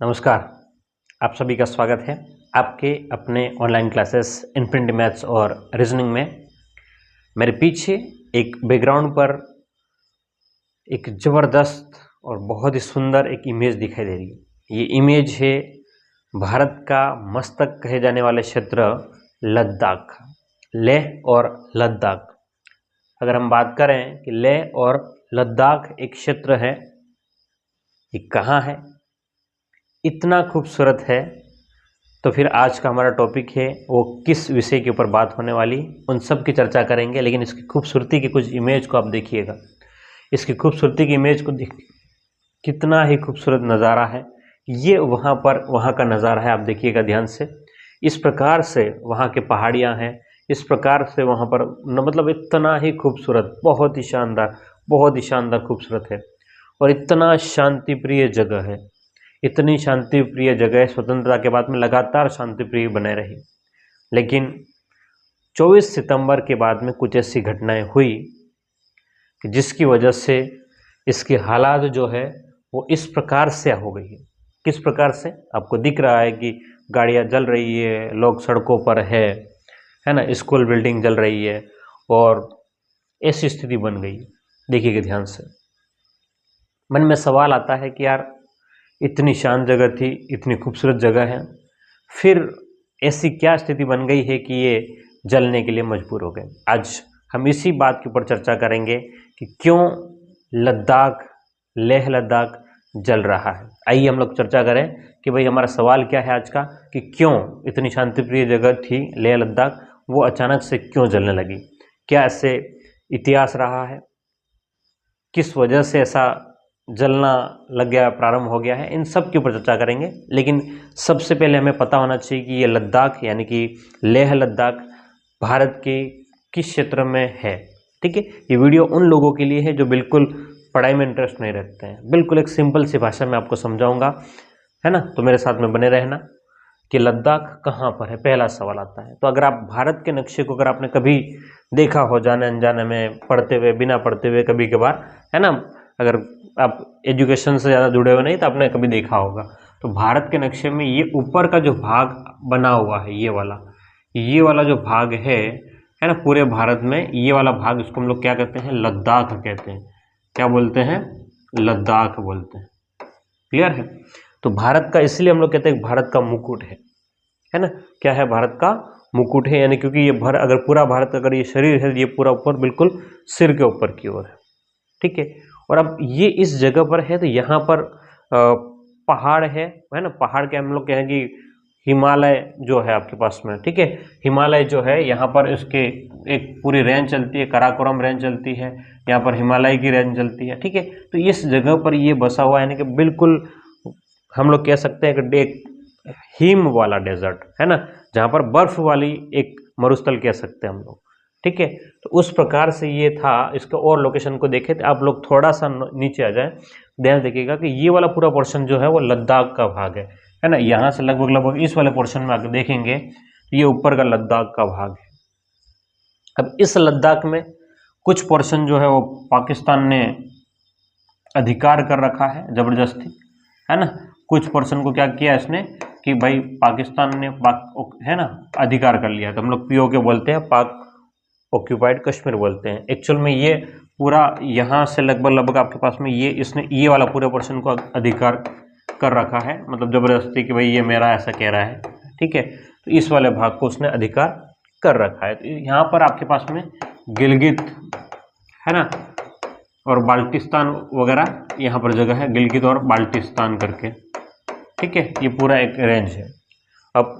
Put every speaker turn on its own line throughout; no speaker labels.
नमस्कार। आप सभी का स्वागत है आपके अपने ऑनलाइन क्लासेस इनफिनिटी मैथ्स और रीजनिंग में। मेरे पीछे एक बैकग्राउंड पर एक ज़बरदस्त और बहुत ही सुंदर एक इमेज दिखाई दे रही है। ये इमेज है भारत का मस्तक कहे जाने वाले क्षेत्र लद्दाख, लेह और लद्दाख। अगर हम बात करें कि लेह और लद्दाख एक क्षेत्र है, ये कहाँ है, इतना खूबसूरत है, तो फिर आज का हमारा टॉपिक है वो किस विषय के ऊपर बात होने वाली, उन सब की चर्चा करेंगे। लेकिन इसकी खूबसूरती की कुछ इमेज को आप देखिएगा, इसकी खूबसूरती की इमेज को देख, कितना ही खूबसूरत नज़ारा है। ये वहाँ का नज़ारा है, आप देखिएगा ध्यान से। इस प्रकार से वहाँ के पहाड़ियाँ हैं, इस प्रकार से वहाँ पर मतलब इतना ही खूबसूरत, बहुत ही शानदार खूबसूरत है और इतना शांति प्रिय जगह है। इतनी शांति प्रिय जगह स्वतंत्रता के बाद में लगातार शांति प्रिय बने रही। लेकिन 24 सितंबर के बाद में कुछ ऐसी घटनाएं हुई कि जिसकी वजह से इसके हालात जो है वो इस प्रकार से हो गई है। किस प्रकार से आपको दिख रहा है कि गाड़ियां जल रही है, लोग सड़कों पर है ना, स्कूल बिल्डिंग जल रही है और ऐसी स्थिति बन गई। देखिएगा ध्यान से, मन में सवाल आता है कि यार इतनी शांत जगह थी, इतनी खूबसूरत जगह है, फिर ऐसी क्या स्थिति बन गई है कि ये जलने के लिए मजबूर हो गए। आज हम इसी बात के ऊपर चर्चा करेंगे कि क्यों लद्दाख, लेह लद्दाख जल रहा है। आइए हम लोग चर्चा करें कि भाई हमारा सवाल क्या है आज का, कि क्यों इतनी शांतिप्रिय जगह थी लेह लद्दाख, वो अचानक से क्यों जलने लगी। क्या ऐसे इतिहास रहा है, किस वजह से ऐसा जलना लग गया, प्रारंभ हो गया है, इन सब के ऊपर चर्चा करेंगे। लेकिन सबसे पहले हमें पता होना चाहिए कि ये लद्दाख यानी कि लेह लद्दाख भारत के किस क्षेत्र में है। ठीक है, ये वीडियो उन लोगों के लिए है जो बिल्कुल पढ़ाई में इंटरेस्ट नहीं रखते हैं। बिल्कुल एक सिंपल सी भाषा में आपको समझाऊंगा, है ना, तो मेरे साथ में बने रहना कि लद्दाख कहाँ पर है। पहला सवाल आता है, तो अगर आप भारत के नक्शे को अगर आपने कभी देखा हो जाने अनजाने में, पढ़ते हुए, बिना पढ़ते हुए कभी कभार, है ना, अगर आप एजुकेशन से ज़्यादा जुड़े हुए नहीं तो आपने कभी देखा होगा, तो भारत के नक्शे में ये ऊपर का जो भाग बना हुआ है, ये वाला जो भाग है ना, पूरे भारत में ये वाला भाग, इसको हम लोग क्या कहते हैं, लद्दाख कहते हैं। क्या बोलते हैं, लद्दाख बोलते हैं। क्लियर है। तो भारत का इसलिए हम लोग कहते हैं भारत का मुकुट है ना। क्या है, भारत का मुकुट है, यानी क्योंकि ये अगर पूरा भारत, अगर ये शरीर है, ये पूरा ऊपर बिल्कुल सिर के ऊपर की ओर है। ठीक है, और अब ये इस जगह पर है, तो यहाँ पर पहाड़ है ना। पहाड़ के हम लोग कहें कि हिमालय जो है आपके पास में, ठीक है, हिमालय जो है यहाँ पर इसके एक पूरी रेंज चलती है, काराकोरम रेंज चलती है, यहाँ पर हिमालय की रेंज चलती है। ठीक है, तो इस जगह पर ये बसा हुआ है, यानी कि बिल्कुल हम लोग कह सकते हैं कि एक हिम वाला डेजर्ट है ना, जहाँ पर बर्फ वाली एक मरुस्थल कह सकते हैं हम लोग। ठीक है, तो उस प्रकार से ये था। इसके और लोकेशन को देखें तो आप लोग थोड़ा सा नीचे आ जाएं, ध्यान देखिएगा कि ये वाला पूरा पोर्शन जो है वो लद्दाख का भाग है ना। यहाँ से लगभग इस वाले पोर्शन में आकर देखेंगे तो ये ऊपर का लद्दाख का भाग है। अब इस लद्दाख में कुछ पोर्शन जो है वो पाकिस्तान ने अधिकार कर रखा है जबरदस्ती, है ना। कुछ पोर्शन को क्या किया इसने कि भाई पाकिस्तान ने है ना अधिकार कर लिया, तो हम लोग पीओके बोलते हैं, पाक ऑक्यूपाइड कश्मीर बोलते हैं। एक्चुअल में ये पूरा यहाँ से लगभग आपके पास में इसने ये वाला पूरे पोर्शन को अधिकार कर रखा है, मतलब जबरदस्ती कि भाई ये मेरा, ऐसा कह रहा है। ठीक है, तो इस वाले भाग को उसने अधिकार कर रखा है। तो यहाँ पर आपके पास में गिलगित है ना और बाल्टिस्तान वगैरह यहाँ पर जगह है, गिलगित और बाल्टिस्तान करके। ठीक है, ये पूरा एक रेंज है। अब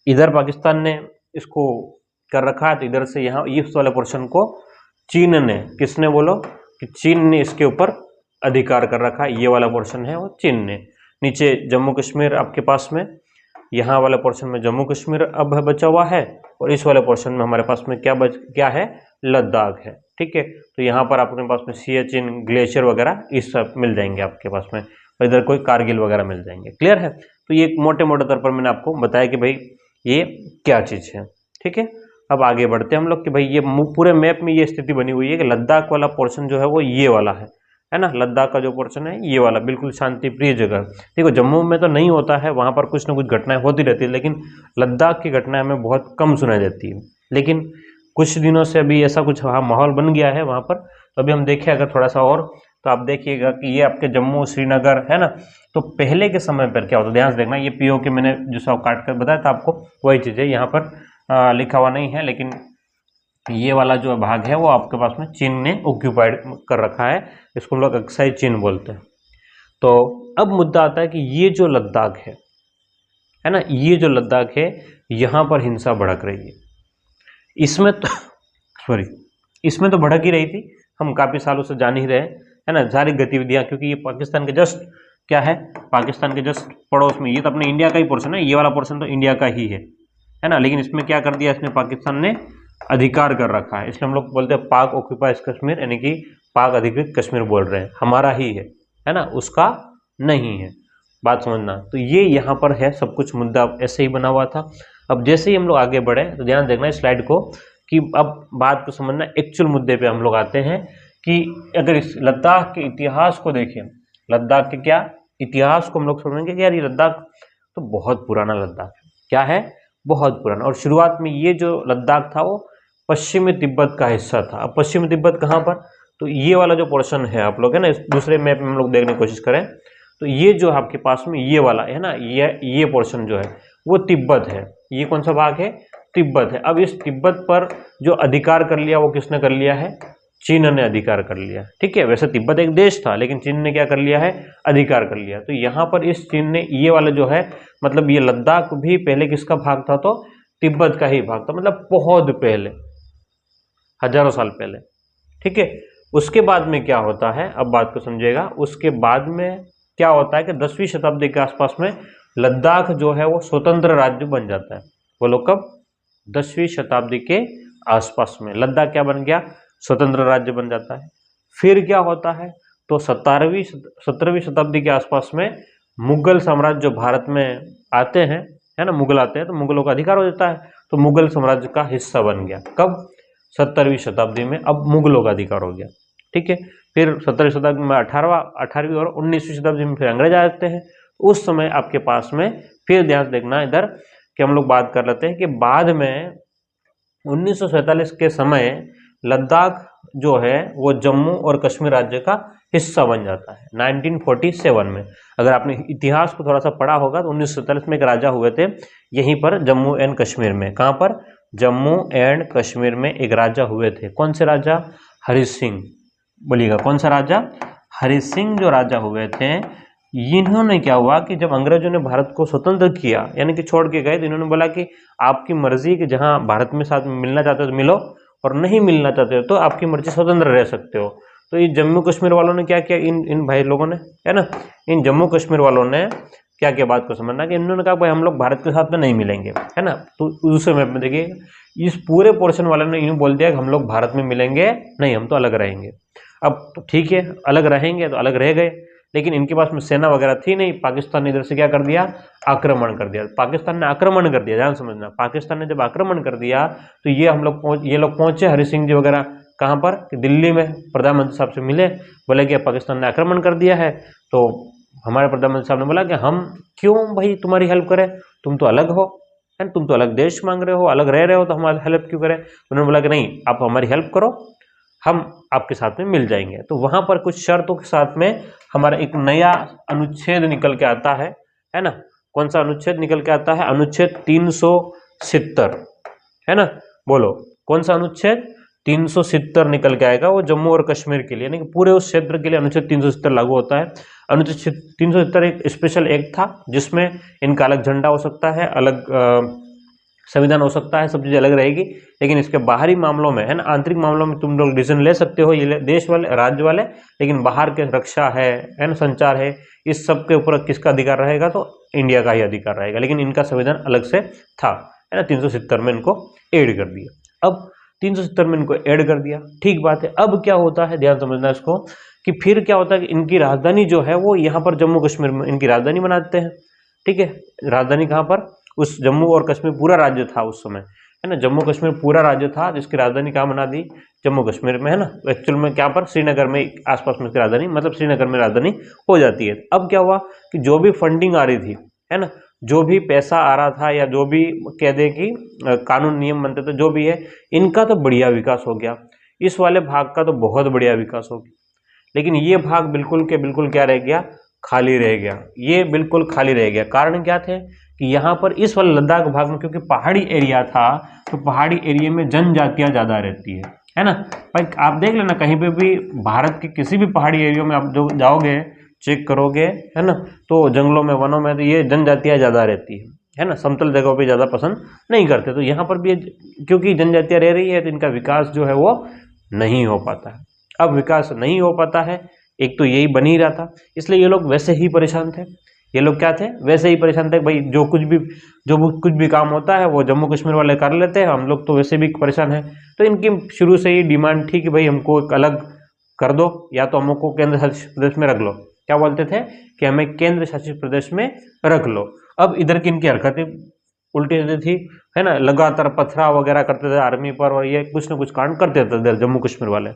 इधर पाकिस्तान ने इसको कर रखा है, तो इधर से यहाँ इस वाले पोर्शन को चीन ने, किसने बोलो कि चीन ने इसके ऊपर अधिकार कर रखा है। ये वाला पोर्शन है वो चीन ने। नीचे जम्मू कश्मीर आपके पास में, यहाँ वाले पोर्शन में जम्मू कश्मीर अब बचा हुआ है, और इस वाले पोर्शन में हमारे पास में क्या है, लद्दाख है। ठीक है, तो यहाँ पर अपने पास में सियाचिन ग्लेशियर वगैरह इस सब मिल जाएंगे आपके पास में, और इधर कोई कारगिल वगैरह मिल जाएंगे। क्लियर है। तो ये मोटे मोटे तौर पर मैंने आपको बताया कि भाई ये क्या चीज़ है। ठीक है, अब आगे बढ़ते हैं हम लोग कि भाई ये पूरे मैप में ये स्थिति बनी हुई है कि लद्दाख वाला पोर्शन जो है वो ये वाला है, है ना। लद्दाख का जो पोर्शन है ये वाला बिल्कुल शांति प्रिय जगह। देखो जम्मू में तो नहीं होता है, वहाँ पर कुछ ना कुछ घटनाएं होती रहती है, लेकिन लद्दाख की घटनाएं हमें बहुत कम सुनाई देती है। लेकिन कुछ दिनों से अभी ऐसा कुछ वहाँ माहौल बन गया है वहाँ पर। तो अभी हम देखें अगर थोड़ा सा और, तो आप देखिएगा कि ये आपके जम्मू श्रीनगर है ना। तो पहले के समय पर क्या होता है, ध्यान से देखना, ये पीओके मैंने जो सब काट कर बताया था आपको वही चीज़ें यहाँ पर लिखा हुआ नहीं है, लेकिन ये वाला जो भाग है वो आपके पास में चीन ने ऑक्यूपाइड कर रखा है, इसको हम लोग अक्साई चीन बोलते हैं। तो अब मुद्दा आता है कि ये जो लद्दाख है ना, ये जो लद्दाख है यहाँ पर हिंसा भड़क रही है। इसमें तो इसमें तो भड़क ही रही थी, हम काफ़ी सालों से जान ही रहे है ना, सारी गतिविधियाँ, क्योंकि ये पाकिस्तान के जस्ट क्या है, पाकिस्तान के जस्ट पड़ोस में, ये तो अपने इंडिया का ही पोर्शन है, ये वाला पोर्शन तो इंडिया का ही है ना। लेकिन इसमें क्या कर दिया, इसने पाकिस्तान ने अधिकार कर रखा है, इसलिए हम लोग बोलते हैं पाक ऑक्यूपाइज कश्मीर, यानी कि पाक अधिकृत कश्मीर बोल रहे हैं, हमारा ही है ना, उसका नहीं है, बात समझना। तो ये यहाँ पर है, सब कुछ मुद्दा ऐसे ही बना हुआ था। अब जैसे ही हम लोग आगे बढ़े तो ध्यान देखना इस स्लाइड को, कि अब बात को समझना, एक्चुअल मुद्दे पे हम लोग आते हैं कि अगर इस लद्दाख के इतिहास को देखें, लद्दाख के क्या इतिहास को हम लोग समझेंगे कि यार ये लद्दाख तो बहुत पुराना लद्दाख है, क्या है, बहुत पुराना। और शुरुआत में ये जो लद्दाख था वो पश्चिमी तिब्बत का हिस्सा था। अब पश्चिमी तिब्बत कहाँ पर, तो ये वाला जो पोर्शन है आप लोग है ना, इस दूसरे मैप में हम लोग देखने की कोशिश करें तो ये जो आपके पास में ये वाला है ना, ये पोर्शन जो है वो तिब्बत है। ये कौन सा भाग है, तिब्बत है। अब इस तिब्बत पर जो अधिकार कर लिया वो किसने कर लिया है, चीन ने अधिकार कर लिया। ठीक है, वैसे तिब्बत एक देश था, लेकिन चीन ने क्या कर लिया है, अधिकार कर लिया। तो यहाँ पर इस चीन ने ये वाला जो है, मतलब ये लद्दाख भी पहले किसका भाग था, तो तिब्बत का ही भाग था, मतलब बहुत पहले, हजारों साल पहले। ठीक है, उसके बाद में क्या होता है, अब बात को समझिएगा, उसके बाद में क्या होता है कि 10वीं शताब्दी के आसपास में लद्दाख जो है वो स्वतंत्र राज्य बन जाता है। वो लोग कब, 10वीं शताब्दी के आसपास में लद्दाख क्या बन गया, स्वतंत्र राज्य बन जाता है। फिर क्या होता है, तो 17वीं शताब्दी के आसपास में मुगल साम्राज्य जो भारत में आते हैं, है ना, मुगल आते हैं, तो मुगलों का अधिकार हो जाता है, तो मुगल साम्राज्य का हिस्सा बन गया। कब, 17वीं शताब्दी में अब मुगलों का अधिकार हो गया। ठीक है, फिर 17वीं शताब्दी में 18वीं और 19वीं शताब्दी में फिर अंग्रेज आ जाते हैं। उस समय आपके पास में फिर ध्यान से देखना इधर कि हम लोग बात कर लेते हैं कि बाद में 1947 के समय लद्दाख जो है वो जम्मू और कश्मीर राज्य का हिस्सा बन जाता है 1947 में। अगर आपने इतिहास को थोड़ा सा पढ़ा होगा तो 1947 में एक राजा हुए थे यहीं पर जम्मू एंड कश्मीर में। कहाँ पर, जम्मू एंड कश्मीर में एक राजा हुए थे। कौन से राजा, हरि सिंह, बोलिएगा कौन सा राजा, हरि सिंह जो राजा हुए थे। इन्होंने क्या हुआ कि जब अंग्रेजों ने भारत को स्वतंत्र किया, यानी कि छोड़ के गए, तो इन्होंने बोला कि आपकी मर्जी कि जहां भारत में साथ मिलना चाहते हो तो मिलो, और नहीं मिलना चाहते हो तो आपकी मर्जी, स्वतंत्र रह सकते हो। तो ये जम्मू कश्मीर वालों ने क्या किया, इन भाई लोगों ने, है ना, इन जम्मू कश्मीर वालों ने क्या क्या बात को समझना कि इन्होंने कहा भाई हम लोग भारत के साथ में नहीं मिलेंगे, है ना। तो उस समय में देखिए इस पूरे पोर्शन वाले ने यूँ बोल दिया कि हम लोग भारत में मिलेंगे नहीं, हम तो अलग रहेंगे। अब तो ठीक है, अलग रहेंगे तो अलग रह गए, लेकिन इनके पास में सेना वगैरह थी नहीं। पाकिस्तान ने इधर से क्या कर दिया, आक्रमण कर दिया। पाकिस्तान ने आक्रमण कर दिया, ध्यान समझना, पाकिस्तान ने जब आक्रमण कर दिया तो ये लोग पहुंचे, हरि सिंह जी वगैरह कहाँ पर, कि दिल्ली में प्रधानमंत्री साहब से मिले, बोले कि पाकिस्तान ने आक्रमण कर दिया है। तो हमारे प्रधानमंत्री साहब ने बोला कि हम क्यों भाई तुम्हारी हेल्प करें, तुम तो अलग हो, है, तुम तो अलग देश मांग रहे हो, अलग रह रहे हो, तो हमारी हेल्प क्यों करें। उन्होंने बोला कि नहीं, आप हमारी हेल्प करो, हम आपके साथ में मिल जाएंगे। तो वहां पर कुछ शर्तों के साथ में हमारा एक नया अनुच्छेद निकल के आता है ना। कौन सा अनुच्छेद निकल के आता है, अनुच्छेद 370, है ना, बोलो कौन सा अनुच्छेद, 370 निकल के आएगा। वो जम्मू और कश्मीर के लिए, यानी कि पूरे उस क्षेत्र के लिए अनुच्छेद 370 लागू होता है। अनुच्छेद 370 एक स्पेशल एक्ट था जिसमें इनका अलग झंडा हो सकता है, अलग संविधान हो सकता है, सब चीज़ अलग रहेगी। लेकिन इसके बाहरी मामलों में, है ना, आंतरिक मामलों में तुम लोग डिसीजन ले सकते हो, ये देश वाले, राज्य वाले, लेकिन बाहर के रक्षा है ना, संचार है, इस सब के ऊपर किसका अधिकार रहेगा, तो इंडिया का ही अधिकार रहेगा। लेकिन इनका संविधान अलग से था, है ना, 370 में इनको ऐड कर दिया। अब 370 में इनको ऐड कर दिया, ठीक बात है। अब क्या होता है, ध्यान समझना इसको, कि फिर क्या होता है कि इनकी राजधानी जो है वो यहाँ पर जम्मू कश्मीर में इनकी राजधानी बनाते हैं। ठीक है, राजधानी कहाँ पर, उस जम्मू और कश्मीर पूरा राज्य था उस समय, है ना, जम्मू कश्मीर पूरा राज्य था, जिसकी राजधानी कहाँ बना दी, जम्मू कश्मीर में, है ना। एक्चुअल में क्या पर श्रीनगर में आसपास में राजधानी, मतलब श्रीनगर में राजधानी हो जाती है। अब क्या हुआ कि जो भी फंडिंग आ रही थी, है ना, जो भी पैसा आ रहा था या जो भी कह दे कि कानून नियम बनते थे, जो भी है, इनका तो बढ़िया विकास हो गया, इस वाले भाग का तो बहुत बढ़िया विकास हो गया। लेकिन ये भाग बिल्कुल के बिल्कुल क्या रह गया, खाली रह गया। ये बिल्कुल खाली रह गया। कारण क्या थे कि यहाँ पर इस वाले लद्दाख भाग में क्योंकि पहाड़ी एरिया था, तो पहाड़ी एरिया में जनजातियां ज्यादा रहती है ना। भाई आप देख लेना कहीं पे भी भारत के किसी भी पहाड़ी एरिया में आप जो जाओगे, चेक करोगे, है ना, तो जंगलों में, वनों में तो ये जनजातियां ज्यादा रहती है ना। समतल जगहों पे ज्यादा पसंद नहीं करते। तो यहाँ पर भी क्योंकि जनजातियां रह रही है तो इनका विकास जो है वो नहीं हो पाता है। अब विकास नहीं हो पाता है, एक तो यही बन ही रहा था, इसलिए ये लोग वैसे ही परेशान थे। ये लोग क्या थे, वैसे ही परेशान थे। भाई जो कुछ भी काम होता है वो जम्मू कश्मीर वाले कर लेते हैं, हम लोग तो वैसे भी परेशान हैं। तो इनकी शुरू से ही डिमांड थी कि भाई हमको एक अलग कर दो, या तो हमको केंद्र शासित प्रदेश में रख लो। क्या बोलते थे कि हमें केंद्र शासित प्रदेश में रख लो। अब इधर की इनकी हरकतें उल्टी सीधी थी, है ना, लगातार पथराव वगैरह करते थे आर्मी पर, और ये कुछ न कुछ कांड करते थे इधर जम्मू कश्मीर वाले।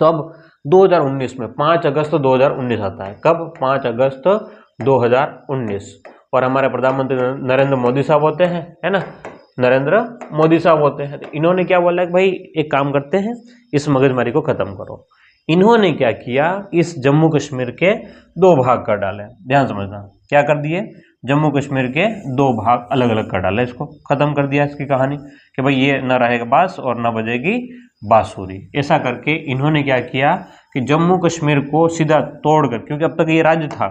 तो अब 2019 में 5 अगस्त 2019 आता है। कब? 5 अगस्त 2019। और हमारे प्रधानमंत्री नरेंद्र मोदी साहब होते हैं, है ना, नरेंद्र मोदी साहब होते हैं। तो इन्होंने क्या बोला कि भाई एक काम करते हैं, इस मगजमारी को खत्म करो। इन्होंने क्या किया, इस जम्मू कश्मीर के 2 भाग कर डाले। ध्यान समझना, क्या कर दिए, जम्मू कश्मीर के 2 भाग अलग अलग कर डाले, इसको खत्म कर दिया। इसकी कहानी कि भाई ये न रहेगा बांस और न बजेगी बांसुरी। ऐसा करके इन्होंने क्या किया कि जम्मू कश्मीर को सीधा तोड़कर, क्योंकि अब तक ये राज्य था,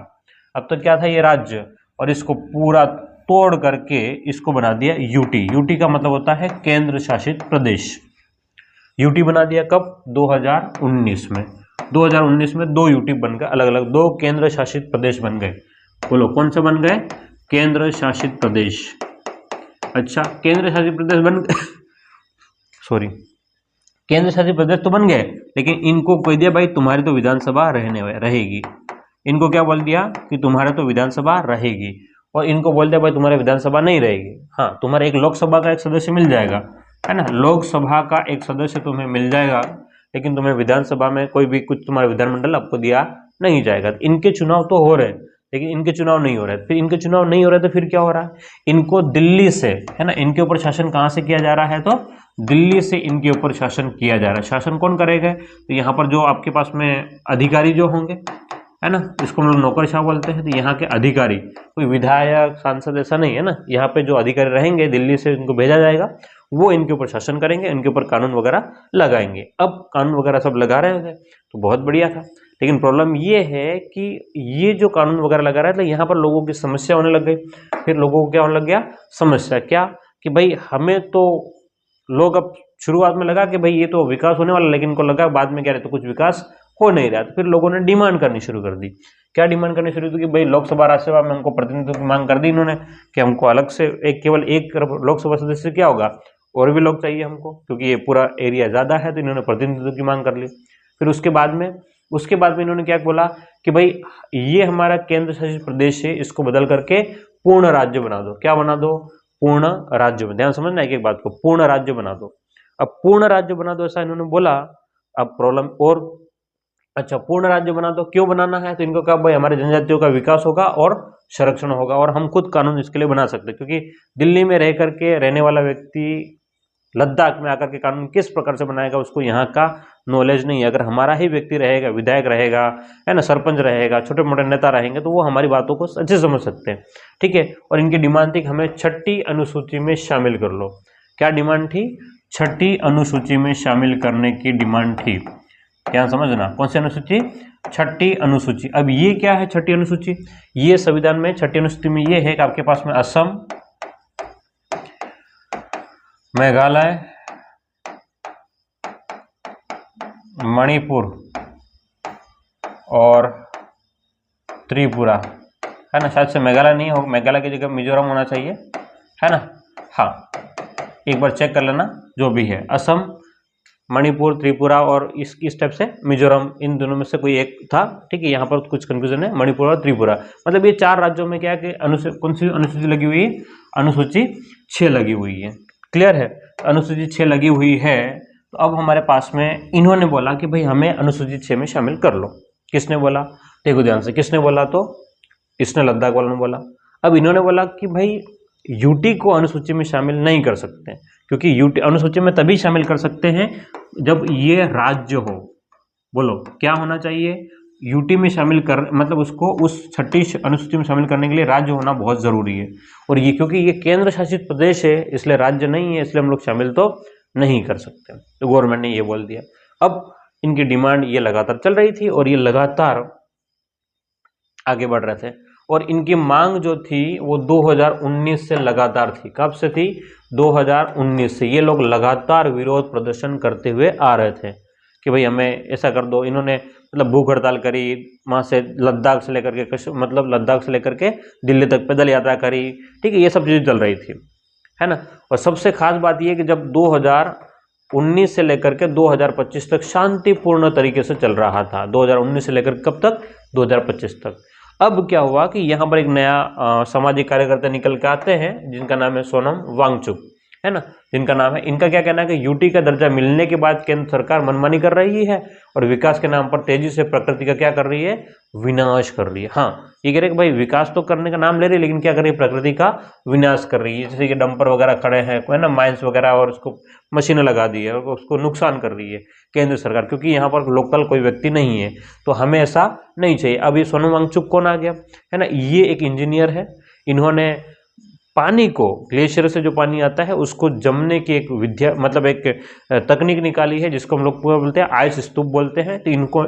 अब तक क्या था ये राज्य, और इसको पूरा तोड़ करके इसको बना दिया यूटी। यूटी का मतलब होता है केंद्र शासित प्रदेश। यूटी बना दिया कब? 2019 में। 2019 में 2 यूटी बन गए, अलग अलग 2 केंद्र शासित प्रदेश बन गए। बोलो कौन से बन गए? केंद्र शासित प्रदेश। अच्छा, केंद्र शासित प्रदेश बन सॉरी केंद्र शासित प्रदेश तो बन गए, लेकिन इनको कह दिया भाई तुम्हारी तो विधानसभा रहेगी। इनको क्या बोल दिया कि तुम्हारे तो विधानसभा रहेगी, और इनको बोल दिया भाई तुम्हारे विधानसभा नहीं रहेगी। हाँ, तुम्हारे एक लोकसभा का एक सदस्य मिल जाएगा, है ना, लोकसभा का एक सदस्य तुम्हें मिल जाएगा, लेकिन तुम्हें विधानसभा में कोई भी कुछ तुम्हारा विधानमंडल आपको दिया नहीं जाएगा। इनके चुनाव तो हो रहे, लेकिन इनके चुनाव नहीं हो रहे। फिर इनके चुनाव नहीं हो रहे तो फिर क्या हो रहा है, इनको दिल्ली से, है ना, इनके ऊपर शासन कहाँ से किया जा रहा है, तो दिल्ली से इनके ऊपर शासन किया जा रहा है। शासन कौन करेगा? तो यहाँ पर जो आपके पास में अधिकारी जो होंगे, है ना, जिसको हम लोग नौकरशाह बोलते हैं, तो यहाँ के अधिकारी, कोई विधायक सांसद ऐसा नहीं है ना, यहाँ पे जो अधिकारी रहेंगे दिल्ली से इनको भेजा जाएगा, वो इनके ऊपर शासन करेंगे, इनके ऊपर कानून वगैरह लगाएंगे। अब कानून वगैरह सब लगा रहे थे तो बहुत बढ़िया था, लेकिन प्रॉब्लम ये है कि ये जो कानून वगैरह लगा रहे थे, यहाँ पर लोगों की समस्या होने लग गई। फिर लोगों को क्या होने लग गया, समस्या क्या, कि भाई हमें तो लोग अब शुरुआत में लगा कि भाई ये तो विकास होने वाला, लेकिन इनको लगा बाद में क्या रहे तो कुछ विकास हो नहीं रहा। तो फिर लोगों ने डिमांड करनी शुरू कर दी। क्या डिमांड करनी शुरू की कि भाई लोकसभा राज्यसभा में हमको प्रतिनिधित्व की मांग कर दी इन्होंने, कि हमको अलग से केवल एक लोकसभा सदस्य क्या होगा, और भी लोग चाहिए हमको, क्योंकि ये पूरा एरिया ज़्यादा है, तो इन्होंने प्रतिनिधित्व की मांग कर ली। फिर उसके बाद में इन्होंने क्या बोला कि भाई ये हमारा केंद्र शासित प्रदेश है, इसको बदल करके पूर्ण राज्य बना दो। क्या बना दो? पूर्ण राज्य। ध्यान समझना एक एक बात को, पूर्ण राज्य बना दो। अब पूर्ण राज्य बना दो ऐसा इन्होंने बोला। अब प्रॉब्लम और, अच्छा पूर्ण राज्य बना दो, क्यों बनाना है? तो इनको कहा भाई हमारे जनजातियों का विकास होगा और संरक्षण होगा, और हम खुद कानून इसके लिए बना सकते हैं, क्योंकि दिल्ली में रह करके रहने वाला व्यक्ति लद्दाख में आकर के कानून किस प्रकार से बनाएगा, उसको यहाँ का नॉलेज नहीं है। अगर हमारा ही व्यक्ति रहेगा, विधायक रहेगा, है ना, सरपंच रहेगा, छोटे मोटे नेता रहेंगे, तो वो हमारी बातों को अच्छे समझ सकते हैं। ठीक है। और इनकी डिमांड थी कि हमें 6ठी अनुसूची में शामिल कर लो। क्या डिमांड थी? 6ठी अनुसूची में शामिल करने की डिमांड थी। क्या समझना, कौन सी अनुसूची? 6ठी अनुसूची। अब ये क्या है 6ठी अनुसूची? ये संविधान में 6ठी अनुसूची में ये है कि आपके पास में असम, मेघालय, मणिपुर और त्रिपुरा, है ना। शायद से मेघालय नहीं हो, मेघालय की जगह मिजोरम होना चाहिए, है ना। हाँ, एक बार चेक कर लेना। जो भी है, असम, मणिपुर, त्रिपुरा और इस टाइप से मिजोरम, इन दोनों में से कोई एक था। ठीक है, यहाँ पर कुछ कंफ्यूजन है, मणिपुर और त्रिपुरा। मतलब ये 4 राज्यों में क्या है कि कौन सी अनुसूची लगी हुई है? अनुसूची 6 लगी हुई है। क्लियर है? अनुसूची 6 लगी हुई है, तो अब हमारे पास में इन्होंने बोला कि भाई हमें अनुसूचित 6 में शामिल कर लो। किसने बोला? देखो ध्यान से, किसने बोला? तो इसने, लद्दाख वालों ने बोला। अब इन्होंने बोला कि भाई यूटी को अनुसूची में शामिल नहीं कर सकते, क्योंकि यूटी अनुसूची में तभी शामिल कर सकते हैं जब ये राज्य हो। बोलो क्या होना चाहिए? यूटी में शामिल कर, मतलब उसको उस 6ठी अनुसूची में शामिल करने के लिए राज्य होना बहुत जरूरी है। और ये क्योंकि ये केंद्र शासित प्रदेश है इसलिए राज्य नहीं है, इसलिए हम लोग शामिल तो नहीं कर सकते। तो गवर्नमेंट ने ये बोल दिया। अब इनकी डिमांड ये लगातार चल रही थी और ये लगातार आगे बढ़ रहे थे, और इनकी मांग जो थी वो 2019 से लगातार थी। कब से थी? 2019 से। ये लोग लगातार विरोध प्रदर्शन करते हुए आ रहे थे कि भाई हमें ऐसा कर दो। इन्होंने मतलब भूख हड़ताल करी, वहाँ से लद्दाख से लेकर के मतलब लद्दाख से लेकर के दिल्ली तक पैदल यात्रा करी, ठीक है, ये सब चीज़ें चल रही थी, है ना। और सबसे खास बात ये कि जब 2019 से लेकर के 2025 तक शांतिपूर्ण तरीके से चल रहा था। 2019 से लेकर कब तक? 2025 तक। अब क्या हुआ कि यहाँ पर एक नया सामाजिक कार्यकर्ता निकल के आते हैं जिनका नाम है सोनम वांगचुक, है ना, जिनका नाम है। इनका क्या कहना है कि यूटी का दर्जा मिलने के बाद केंद्र सरकार मनमानी कर रही है और विकास के नाम पर तेजी से प्रकृति का क्या कर रही है? विनाश कर रही है। हाँ, ये कह रहे कि भाई विकास तो करने का नाम ले रही है लेकिन क्या कर रही है? प्रकृति का विनाश कर रही है। जैसे कि डंपर वगैरह खड़े हैं, है ना, माइंस वगैरह, और उसको मशीनें लगा दी है और उसको नुकसान कर रही है केंद्र सरकार, क्योंकि यहाँ पर लोकल कोई व्यक्ति नहीं है। तो हमें ऐसा नहीं चाहिए। अब ये सोनम वांगचुक कौन आ गया, है ना? ये एक इंजीनियर है। इन्होंने पानी को, ग्लेशियर से जो पानी आता है उसको जमने की एक विद्या, मतलब एक तकनीक निकाली है जिसको हम लोग पूरा बोलते हैं आइस स्तूप बोलते हैं। तो इनको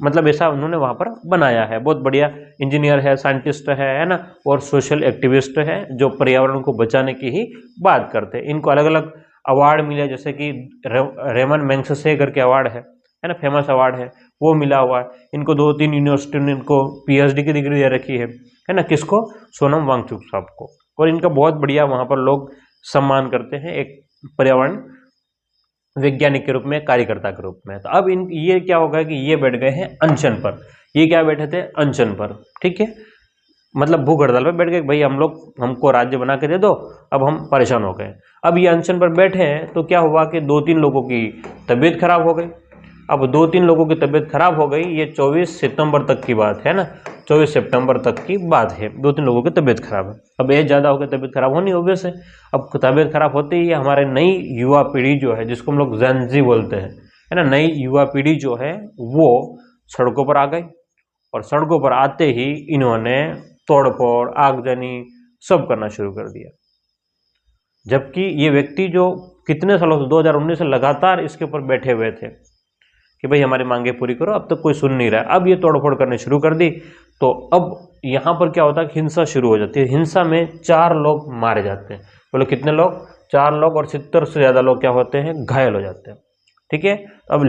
मतलब ऐसा उन्होंने वहाँ पर बनाया है। बहुत बढ़िया इंजीनियर है, साइंटिस्ट है ना, और सोशल एक्टिविस्ट है जो पर्यावरण को बचाने की ही बात करते हैं। इनको अलग अलग अवार्ड मिले, जैसे कि रेमन मैग्सेसे करके अवार्ड है ना, फेमस अवार्ड है, वो मिला हुआ है। इनको 2-3 यूनिवर्सिटी ने इनको पीएचडी की डिग्री दे रखी है ना, किसको? सोनम वांगचुक साहब को। और इनका बहुत बढ़िया वहाँ पर लोग सम्मान करते हैं एक पर्यावरण वैज्ञानिक के रूप में, कार्यकर्ता के रूप में। तो अब इन ये क्या होगा कि ये बैठ गए हैं अनशन पर। ये क्या बैठे थे? अनशन पर, ठीक है, मतलब भूख हड़ताल पर बैठ गए, भाई हम लोग, हमको राज्य बना के दे दो, अब हम परेशान हो गए। अब ये अनशन पर बैठे हैं तो क्या हुआ कि 2-3 लोगों की तबीयत खराब हो गई। अब 2-3 लोगों की तबीयत खराब हो गई, ये 24 सितंबर तक की बात है ना, 24 सितंबर तक की बात है। 2-3 लोगों की तबीयत खराब है। अब एज ज़्यादा हो गई, तबीयत खराब होनी ऑब्वियस है। अब तबीयत खराब होते ही हमारे नई युवा पीढ़ी जो है, जिसको हम लोग जेन ज़ी बोलते हैं, है ना, नई युवा पीढ़ी जो है वो सड़कों पर आ गई। और सड़कों पर आते ही इन्होंने तोड़फोड़, आगजनी सब करना शुरू कर दिया। जबकि ये व्यक्ति जो कितने सालों से, 2019 से लगातार इसके ऊपर बैठे हुए थे कि भाई हमारी मांगे पूरी करो, अब तक कोई सुन नहीं रहा। अब ये तोड़फोड़ करने शुरू कर दी। तो अब यहाँ पर क्या होता है कि हिंसा शुरू हो जाती है। हिंसा में 4 लोग मारे जाते हैं। बोलो कितने लोग? 4 लोग, और 70 से ज़्यादा लोग क्या होते हैं? घायल हो जाते हैं, ठीक है। अब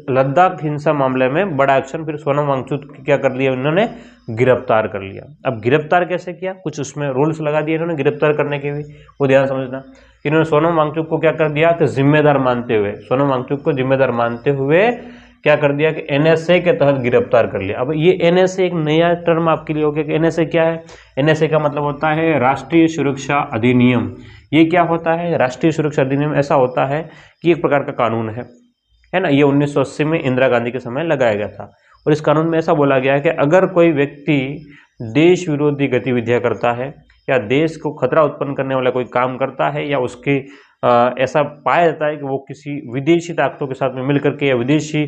लद्दाख हिंसा मामले में बड़ा एक्शन फिर सोनम वांगचुक क्या कर लिया, उन्होंने गिरफ्तार कर लिया। अब गिरफ्तार कैसे किया? कुछ उसमें रूल्स लगा दिए इन्होंने गिरफ्तार करने के भी, वो ध्यान समझना। इन्होंने सोनम वांगचुक को क्या कर दिया कि जिम्मेदार मानते हुए, सोनम वांगचुक को जिम्मेदार मानते हुए क्या कर दिया कि एनएसए के तहत गिरफ्तार कर लिया। अब ये एनएसए एक नया टर्म आपके लिए हो गया कि एनएसए क्या है? एनएसए का मतलब होता है राष्ट्रीय सुरक्षा अधिनियम। ये क्या होता है? राष्ट्रीय सुरक्षा अधिनियम ऐसा होता है कि एक प्रकार का कानून है ना। ये 1980 में इंदिरा गांधी के समय लगाया गया था। और इस कानून में ऐसा बोला गया है कि अगर कोई व्यक्ति देश विरोधी गतिविधियां करता है या देश को खतरा उत्पन्न करने वाला कोई काम करता है, या उसके ऐसा पाया जाता है कि वो किसी विदेशी ताकतों के साथ में मिलकर के या विदेशी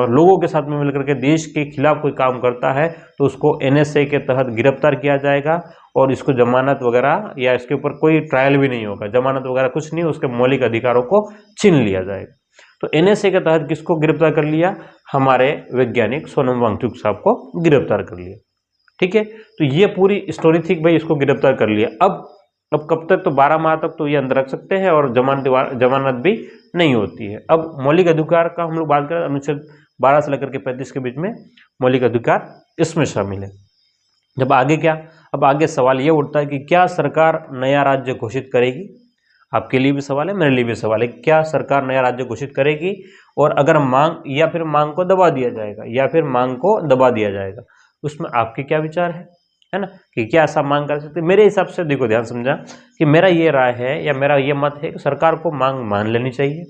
लोगों के साथ में मिलकर के देश के खिलाफ कोई काम करता है, तो उसको एनएसए के तहत गिरफ्तार किया जाएगा। और इसको जमानत वगैरह या इसके ऊपर कोई ट्रायल भी नहीं होगा, जमानत वगैरह कुछ नहीं, उसके मौलिक अधिकारों को छीन लिया जाएगा। तो एनएसए के तहत किसको गिरफ्तार कर लिया? हमारे वैज्ञानिक सोनम वांगचुक साहब को गिरफ्तार कर लिया, ठीक है। तो ये पूरी स्टोरी थी, भाई इसको गिरफ्तार कर लिया। अब कब तक? तो 12 माह तक तो ये अंदर रख सकते हैं और जमानत भी नहीं होती है। अब मौलिक अधिकार का हम लोग बात करें, अनुच्छेद 12 से लेकर के 35 के बीच में मौलिक अधिकार इसमें शामिल है। जब आगे क्या, अब आगे सवाल ये उठता है कि क्या सरकार नया राज्य घोषित करेगी? आपके लिए भी सवाल है, मेरे लिए भी सवाल है, क्या सरकार नया राज्य घोषित करेगी? और अगर मांग, या फिर मांग को दबा दिया जाएगा, या फिर मांग को दबा दिया जाएगा, उसमें आपके क्या विचार है ना, कि क्या ऐसा मांग कर सकते? मेरे हिसाब से देखो, ध्यान समझा कि मेरा ये राय है या मेरा ये मत है कि सरकार को मांग मान लेनी चाहिए,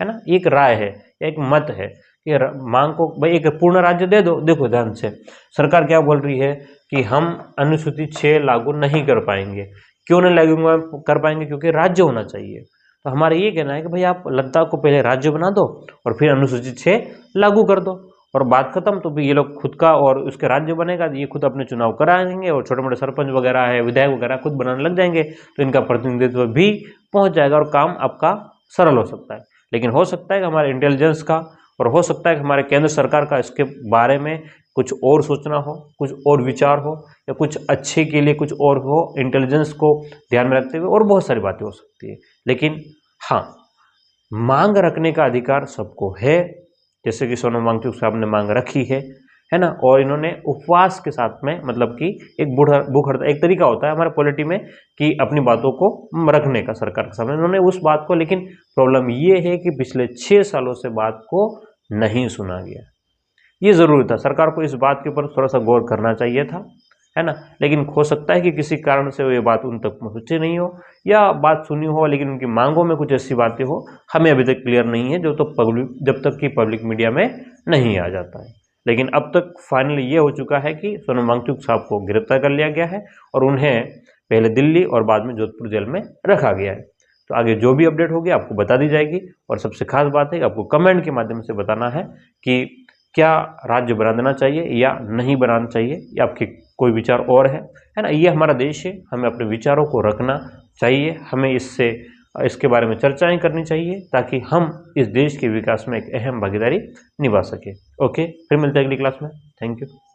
है ना, एक राय है, एक मत है कि मांग को भाई एक पूर्ण राज्य दे दो। देखो ध्यान से, सरकार क्या बोल रही है कि हम अनुसूची 6 लागू नहीं कर पाएंगे। क्यों नहीं लागू कर पाएंगे? क्योंकि राज्य होना चाहिए। तो हमारा ये कहना है कि भाई आप लद्दाख को पहले राज्य बना दो और फिर अनुसूची 6 लागू कर दो और बात खत्म। तो भी ये लोग खुद का और उसके राज्य बनेगा, ये खुद अपने चुनाव कराएंगे और छोटे मोटे सरपंच वगैरह है, विधायक वगैरह खुद बनाने लग जाएंगे, तो इनका प्रतिनिधित्व भी पहुंच जाएगा और काम आपका सरल हो सकता है। लेकिन हो सकता है कि हमारे इंटेलिजेंस का और हो सकता है कि हमारे केंद्र सरकार का इसके बारे में कुछ और सोचना हो, कुछ और विचार हो, या कुछ अच्छे के लिए कुछ और हो, इंटेलिजेंस को ध्यान में रखते हुए, और बहुत सारी बातें हो सकती है। लेकिन हाँ, मांग रखने का अधिकार सबको है, जैसे कि सोनम वांगचुक साहब ने मांग रखी है ना। और इन्होंने उपवास के साथ में, मतलब कि एक भूख हड़ताल एक तरीका होता है हमारे पॉलिटी में कि अपनी बातों को रखने का सरकार के सामने, इन्होंने उस बात को, लेकिन प्रॉब्लम ये है कि पिछले 6 सालों से बात को नहीं सुना गया। ये जरूरी था, सरकार को इस बात के ऊपर थोड़ा सा गौर करना चाहिए था, है ना। लेकिन हो सकता है कि किसी कारण से ये बात उन तक पहुंची नहीं हो, या बात सुनी हो लेकिन उनकी मांगों में कुछ ऐसी बातें हो, हमें अभी तक क्लियर नहीं है, जब तक कि पब्लिक मीडिया में नहीं आ जाता है। लेकिन अब तक फाइनली ये हो चुका है कि सोनम वांगचुक साहब को गिरफ्तार कर लिया गया है और उन्हें पहले दिल्ली और बाद में जोधपुर जेल में रखा गया है। तो आगे जो भी अपडेट होगी आपको बता दी जाएगी। और सबसे खास बात है कि आपको कमेंट के माध्यम से बताना है कि क्या राज्य बना देना चाहिए या नहीं बनाना चाहिए, या आपके कोई विचार और है ना। ये हमारा देश है, हमें अपने विचारों को रखना चाहिए, हमें इसके बारे में चर्चाएं करनी चाहिए ताकि हम इस देश के विकास में एक अहम भागीदारी निभा सके। ओके, फिर मिलते हैं अगली क्लास में। Thank you.